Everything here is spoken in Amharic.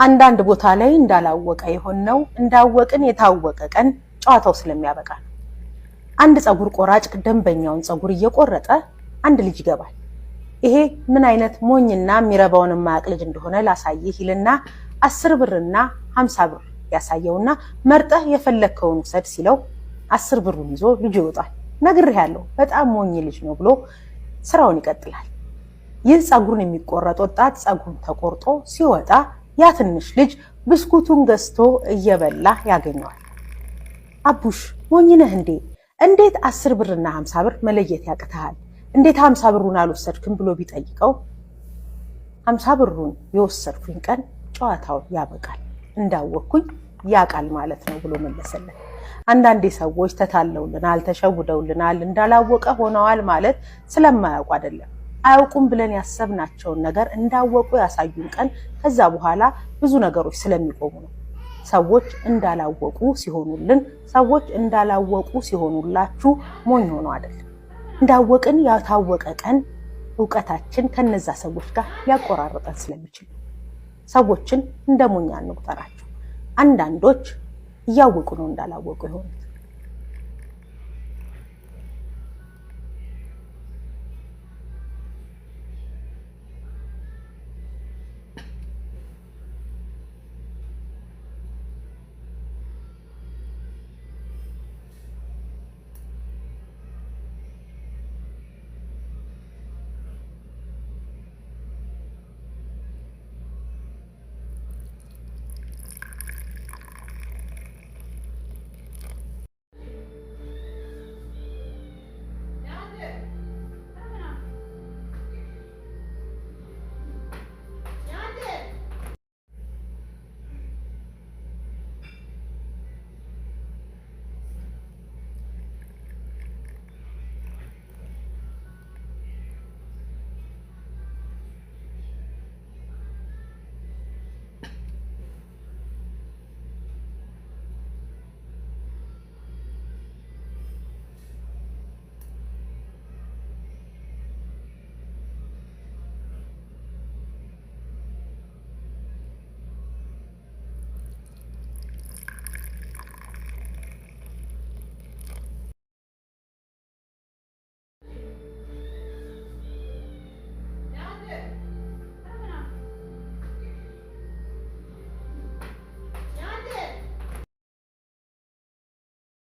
አንዳንድ ቦታ ላይ እንዳላወቀ የሆነው እንዳወቅን የታወቀ ቀን ጨዋታው ስለሚያበቃ ነው። አንድ ጸጉር ቆራጭ ደንበኛውን ጸጉር እየቆረጠ አንድ ልጅ ይገባል። ይሄ ምን አይነት ሞኝና የሚረባውን የማያውቅ ልጅ እንደሆነ ላሳይህ ይልና 10 ብርና 50 ብር ያሳየውና መርጠህ የፈለከውን ውሰድ ሲለው 10 ብሩን ይዞ ልጅ ይወጣል። ነግሬሃለሁ በጣም ሞኝ ልጅ ነው ብሎ ስራውን ይቀጥላል። ይህ ጸጉሩን የሚቆረጥ ወጣት ጸጉሩን ተቆርጦ ሲወጣ ያ ትንሽ ልጅ ብስኩቱን ገዝቶ እየበላ ያገኘዋል። አቡሽ ሞኝ ነህ እንዴ? እንዴት 10 ብርና 50 ብር መለየት ያቅተሃል? እንዴት 50 ብሩን አልወሰድክም ብሎ ቢጠይቀው 50 ብሩን የወሰድኩኝ ቀን ጨዋታው ያበቃል፣ እንዳወቅኩኝ ያቃል ማለት ነው ብሎ መለሰለት። አንዳንዴ ሰዎች ተታለውልናል፣ ተሸውደውልናል፣ እንዳላወቀ ሆነዋል ማለት ስለማያውቁ አይደለም። አያውቁም ብለን ያሰብናቸውን ነገር እንዳወቁ ያሳዩን ቀን ከዛ በኋላ ብዙ ነገሮች ስለሚቆሙ ነው። ሰዎች እንዳላወቁ ሲሆኑልን፣ ሰዎች እንዳላወቁ ሲሆኑላችሁ ሞኝ ሆኖ አይደለም። እንዳወቅን ያታወቀ ቀን ዕውቀታችን ከነዛ ሰዎች ጋር ሊያቆራርጠን ስለሚችል ሰዎችን እንደ ሞኝ አንቁጠራቸው። አንዳንዶች እያወቁ ነው እንዳላወቁ የሆኑት።